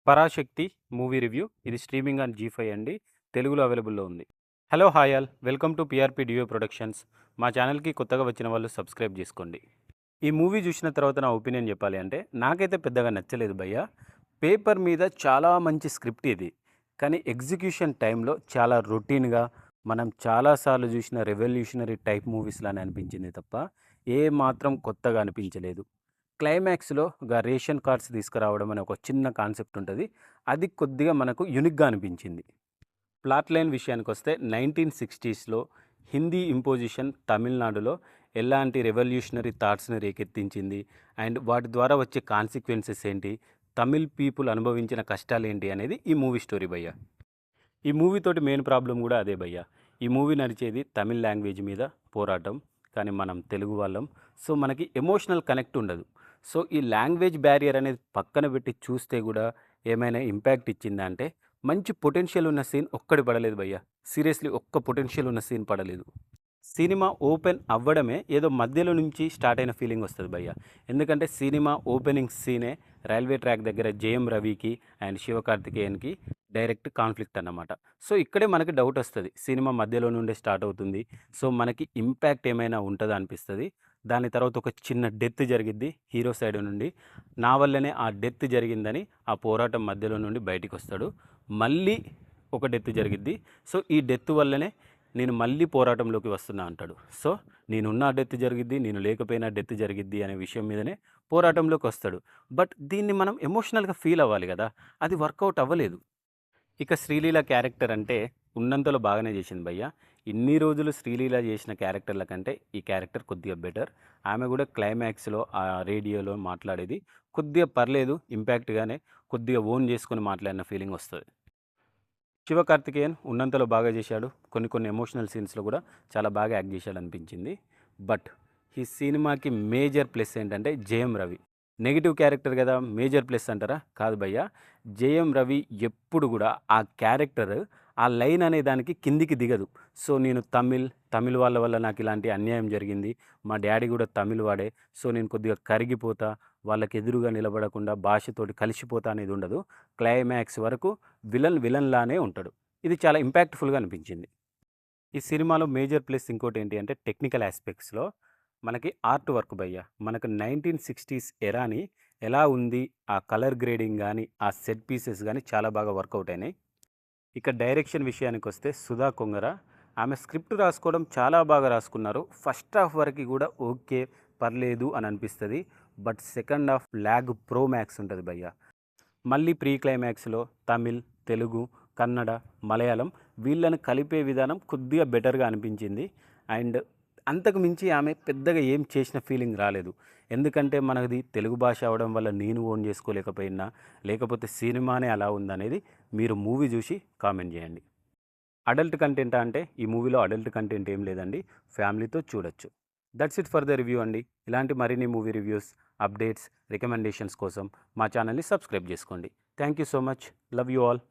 Parashakti movie review. ఇది streaming on Zee5 అండి. తెలుగులో అవైలబుల్లో ఉంది. Hello hi all, welcome to PRP Deo productions. మా ఛానల్కి కొత్తగా వచ్చిన వాళ్ళు సబ్స్క్రైబ్ చేసుకోండి. ఈ మూవీ చూసిన తర్వాత నా ఒపీనియన్ చెప్పాలి అంటే నాకైతే పెద్దగా నచ్చలేదు భయ్య. పేపర్ మీద చాలా మంచి స్క్రిప్ట్ ఇది, కానీ ఎగ్జిక్యూషన్ టైంలో చాలా రొటీన్గా మనం చాలాసార్లు చూసిన రెవల్యూషనరీ టైప్ మూవీస్లానే అనిపించింది తప్ప ఏ మాత్రం కొత్తగా అనిపించలేదు. క్లైమాక్స్లో రేషన్ కార్డ్స్ తీసుకురావడం అనే ఒక చిన్న కాన్సెప్ట్ ఉంటుంది. అది కొద్దిగా మనకు యూనిక్గా అనిపించింది. ప్లాట్ లైన్ విషయానికొస్తే 1960స్లో హిందీ ఇంపోజిషన్ తమిళనాడులో ఎలాంటి రెవల్యూషనరీ థాట్స్ని రేకెత్తించింది అండ్ వాటి ద్వారా వచ్చే కాన్సిక్వెన్సెస్ ఏంటి, తమిళ్ పీపుల్ అనుభవించిన కష్టాలు ఏంటి అనేది ఈ మూవీ స్టోరీ భయ్య. ఈ మూవీతోటి మెయిన్ ప్రాబ్లం కూడా అదే భయ్య. ఈ మూవీ నడిచేది తమిళ్ లాంగ్వేజ్ మీద పోరాటం, కానీ మనం తెలుగు వాళ్ళం, సో మనకి ఎమోషనల్ కనెక్ట్ ఉండదు. సో ఈ లాంగ్వేజ్ బ్యారియర్ అనేది పక్కన పెట్టి చూస్తే కూడా ఏమైనా ఇంపాక్ట్ ఇచ్చిందా అంటే మంచి పొటెన్షియల్ ఉన్న సీన్ ఒక్కటి పడలేదు భయ్య. సీరియస్లీ ఒక్క పొటెన్షియల్ ఉన్న సీన్ పడలేదు. సినిమా ఓపెన్ అవ్వడమే ఏదో మధ్యలో నుంచి స్టార్ట్ అయిన ఫీలింగ్ వస్తుంది భయ్య. ఎందుకంటే సినిమా ఓపెనింగ్ సీనే రైల్వే ట్రాక్ దగ్గర జేఎం రవికి అండ్ శివకార్తికేయన్కి డైరెక్ట్ కాన్ఫ్లిక్ట్ అన్నమాట. సో ఇక్కడే మనకి డౌట్ వస్తుంది, సినిమా మధ్యలో నుండే స్టార్ట్ అవుతుంది, సో మనకి ఇంపాక్ట్ ఏమైనా ఉంటుందా అనిపిస్తుంది. దాని తర్వాత ఒక చిన్న డెత్ జరిగిద్ది హీరో సైడ్ నుండి. నా వల్లనే ఆ డెత్ జరిగిందని ఆ పోరాటం మధ్యలో నుండి బయటికి వస్తాడు. మళ్ళీ ఒక డెత్ జరిగిద్ది. సో ఈ డెత్ వల్లనే నేను మళ్ళీ పోరాటంలోకి వస్తున్నా అంటాడు. సో నేనున్న డెత్ జరిగిద్ది, నేను లేకపోయినా డెత్ జరిగిద్ది అనే విషయం మీదనే పోరాటంలోకి వస్తాడు. బట్ దీన్ని మనం ఎమోషనల్గా ఫీల్ అవ్వాలి కదా, అది వర్కౌట్ అవ్వలేదు. ఇక శ్రీలీల క్యారెక్టర్ అంటే ఉన్నంతలో బాగానే చేసింది భయ్య. ఇన్ని రోజులు శ్రీలీల చేసిన క్యారెక్టర్ల కంటే ఈ క్యారెక్టర్ కొద్దిగా బెటర్. ఆమె కూడా క్లైమాక్స్లో ఆ రేడియోలో మాట్లాడేది కొద్దిగా పర్లేదు, ఇంపాక్ట్గానే కొద్దిగా ఓన్ చేసుకొని మాట్లాడిన ఫీలింగ్ వస్తుంది. శివకార్తికేయన్ ఉన్నంతలో బాగా చేశాడు. కొన్ని ఎమోషనల్ సీన్స్లో కూడా చాలా బాగా యాక్ట్ చేశాడు అనిపించింది. బట్ ఈ సినిమాకి మేజర్ ప్లస్ ఏంటంటే జేఎం రవి. నెగిటివ్ క్యారెక్టర్ కదా మేజర్ ప్లస్ అంటారా? కాదు భయ్య. జేఎం రవి ఎప్పుడు కూడా ఆ క్యారెక్టర్, ఆ లైన్ అనే దానికి కిందికి దిగదు. సో నేను తమిళ్ వాళ్ళ వల్ల నాకు ఇలాంటి అన్యాయం జరిగింది, మా డాడీ కూడా తమిళ్ వాడే, సో నేను కొద్దిగా కరిగిపోతా, వాళ్ళకి ఎదురుగా నిలబడకుండా భాషతోటి కలిసిపోతా అనేది ఉండదు. క్లైమాక్స్ వరకు విలన్లానే ఉంటాడు. ఇది చాలా ఇంపాక్ట్ఫుల్గా అనిపించింది. ఈ సినిమాలో మేజర్ ప్లస్ ఇంకోటి ఏంటి అంటే టెక్నికల్ ఆస్పెక్ట్స్లో మనకి ఆర్ట్ వర్క్ భయ్య. మనకు 1960s ఎరాని ఎలా ఉంది, ఆ కలర్ గ్రేడింగ్ కానీ ఆ సెట్ పీసెస్ కానీ చాలా బాగా వర్కౌట్ అయినాయి. ఇక డైరెక్షన్ విషయానికి వస్తే సుధా కొంగర, ఆమె స్క్రిప్ట్ రాసుకోవడం చాలా బాగా రాసుకున్నారు. ఫస్ట్ హాఫ్ వరకు కూడా ఓకే పర్లేదు అని అనిపిస్తుంది. But second half lag pro max ఉంటుంది భయ్య. మళ్ళీ ప్రీ క్లైమాక్స్లో తమిళ్, తెలుగు, కన్నడ, మలయాళం వీళ్ళని కలిపే విధానం కొద్దిగా బెటర్గా అనిపించింది. అండ్ అంతకు మించి ఆమె పెద్దగా ఏం చేసిన ఫీలింగ్ రాలేదు. ఎందుకంటే మనది తెలుగు భాష అవడం వల్ల నేను ఓన్ చేసుకోలేకపోయినా, లేకపోతే సినిమానే అలా ఉందనేది మీరు మూవీ చూసి కామెంట్ చేయండి. అడల్ట్ కంటెంట్ అంటే ఈ మూవీలో అడల్ట్ కంటెంట్ ఏం లేదండి, ఫ్యామిలీతో చూడొచ్చు. That's it for the review అండి. ఇలాంటి మరిన్ని మూవీ రివ్యూస్, అప్డేట్స్, రికమెండేషన్స్ కోసం మా ఛానల్ని సబ్స్క్రైబ్ చేసుకోండి. Thank you so much. Love you all.